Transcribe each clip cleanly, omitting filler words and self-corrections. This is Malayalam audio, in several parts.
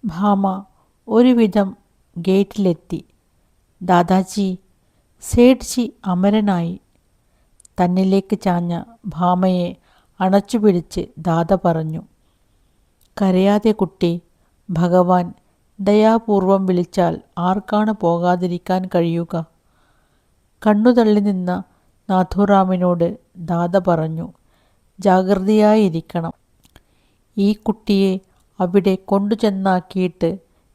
ഭാമ ഒരുവിധം ഗേറ്റിലെത്തി. ദാദാജി, സേഠ്ജി അമരനായി. തന്നിലേക്ക് ചാഞ്ഞ ഭാമയെ അണച്ചുപിടിച്ച് ദാദ പറഞ്ഞു. കരയാതെ കുട്ടി, ഭഗവാൻ ദയാപൂർവം വിളിച്ചാൽ ആർക്കാണ് പോകാതിരിക്കാൻ കഴിയുക? കണ്ണുതള്ളി നിന്ന നാഥുറാമിനോട് ദാദ പറഞ്ഞു. ജാഗ്രതയായിരിക്കണം. ഈ കുട്ടിയെ അവിടെ കൊണ്ടുചെന്നാക്കിയിട്ട്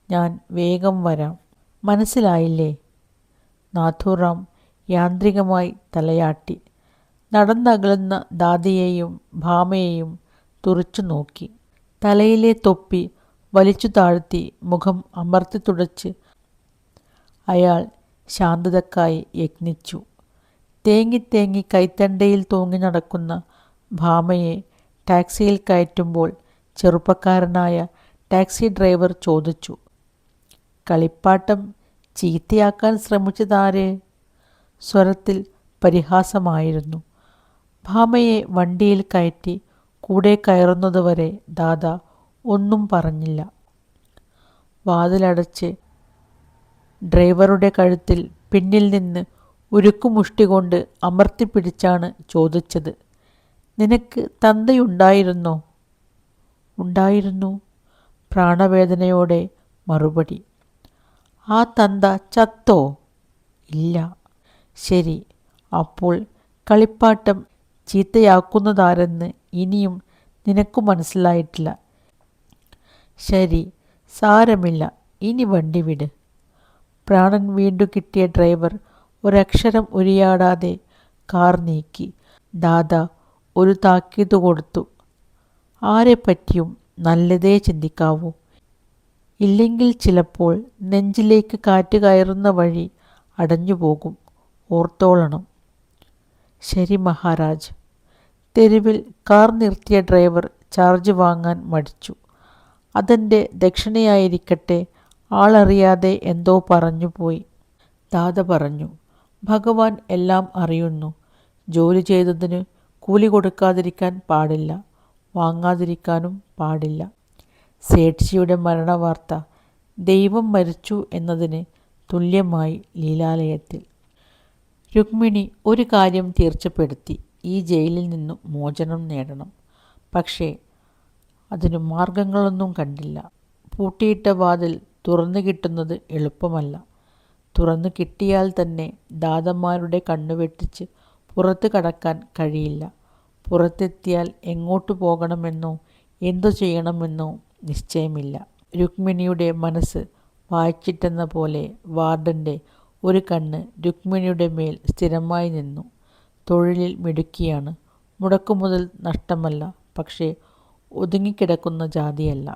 ഞാൻ വേഗം വരാം. മനസ്സിലായില്ലേ? നാഥുറാം യാന്ത്രികമായി തലയാട്ടി. നടന്നകലുന്ന ദാദയെയും ഭാമയെയും തുറിച്ചു നോക്കി. തലയിലെ തൊപ്പി വലിച്ചു താഴ്ത്തി മുഖം അമർത്തി തുടച്ച് അയാൾ ശാന്തതക്കായി യത്നിച്ചു. തേങ്ങി കൈത്തണ്ടയിൽ തൂങ്ങി നടക്കുന്ന ഭാമയെ ടാക്സിയിൽ കയറ്റുമ്പോൾ ചെറുപ്പക്കാരനായ ടാക്സി ഡ്രൈവർ ചോദിച്ചു. കളിപ്പാട്ടം ചീത്തയാക്കാൻ ശ്രമിച്ചതാര്? സ്വരത്തിൽ പരിഹാസമായിരുന്നു. ഭാമയെ വണ്ടിയിൽ കയറ്റി കൂടെ കയറുന്നതുവരെ ദാദ ഒന്നും പറഞ്ഞില്ല. വാതിലടച്ച് ഡ്രൈവറുടെ കഴുത്തിൽ പിന്നിൽ നിന്ന് ഉരുക്കുമുഷ്ടി കൊണ്ട് അമർത്തിപ്പിടിച്ചാണ് ചോദിച്ചത്. നിനക്ക് തന്തയുണ്ടായിരുന്നോ? ഉണ്ടായിരുന്നു. പ്രാണവേദനയോടെ മറുപടി. ആ തന്ത ചത്തോ? ഇല്ല. ശരി, അപ്പോൾ കളിപ്പാട്ടം ചീത്തയാക്കുന്നതാരെന്ന് ഇനിയും നിനക്കു മനസ്സിലായിട്ടില്ല. ശരി, സാരമില്ല, ഇനി വണ്ടി വിട്. പ്രാണൻ വീണ്ടു കിട്ടിയ ഡ്രൈവർ ഒരക്ഷരം ഉരിയാടാതെ കാർ നീക്കി. ദാദ ഒരു താക്കീത് കൊടുത്തു. ആരെപ്പറ്റിയും നല്ലതേ ചിന്തിക്കാവൂ. ഇല്ലെങ്കിൽ ചിലപ്പോൾ നെഞ്ചിലേക്ക് കാറ്റ് കയറുന്ന വഴി അടഞ്ഞുപോകും. ഓർത്തോളണം. ശരി മഹാരാജ്. തെരുവിൽ കാർ നിർത്തിയ ഡ്രൈവർ ചാർജ് വാങ്ങാൻ മടിച്ചു. അതെൻ്റെ ദക്ഷിണയായിരിക്കട്ടെ. ആളറിയാതെ എന്തോ പറഞ്ഞുപോയി. ദാദ പറഞ്ഞു. ഭഗവാൻ എല്ലാം അറിയുന്നു. ജോലി ചെയ്തതിന് കൂലി കൊടുക്കാതിരിക്കാൻ പാടില്ല, വാങ്ങാതിരിക്കാനും പാടില്ല. സേഠ്ജിയുടെ മരണവാർത്ത ദൈവം മരിച്ചു എന്നതിന് തുല്യമായി ലീലാലയത്തിൽ. രുക്മിണി ഒരു കാര്യം തീർച്ചപ്പെടുത്തി. ഈ ജയിലിൽ നിന്നും മോചനം നേടണം. പക്ഷേ അതിനു മാർഗങ്ങളൊന്നും കണ്ടില്ല. പൂട്ടിയിട്ട വാതിൽ തുറന്നു കിട്ടുന്നത് എളുപ്പമല്ല. തുറന്നു കിട്ടിയാൽ തന്നെ ദാദന്മാരുടെ കണ്ണുവെട്ടിച്ച് പുറത്ത് കടക്കാൻ കഴിയില്ല. പുറത്തെത്തിയാൽ എങ്ങോട്ടു പോകണമെന്നോ എന്തു ചെയ്യണമെന്നോ നിശ്ചയമില്ല. രുക്മിണിയുടെ മനസ്സ് വായിച്ചിട്ടെന്ന പോലെ വാർഡൻ്റെ ഒരു കണ്ണ് രുക്മിണിയുടെ മേൽ സ്ഥിരമായി നിന്നു. തൊഴിലിൽ മിടുക്കിയാണ്. മുടക്കുമുതൽ നഷ്ടമല്ല. പക്ഷേ ഒതുങ്ങിക്കിടക്കുന്ന ജാതിയല്ല.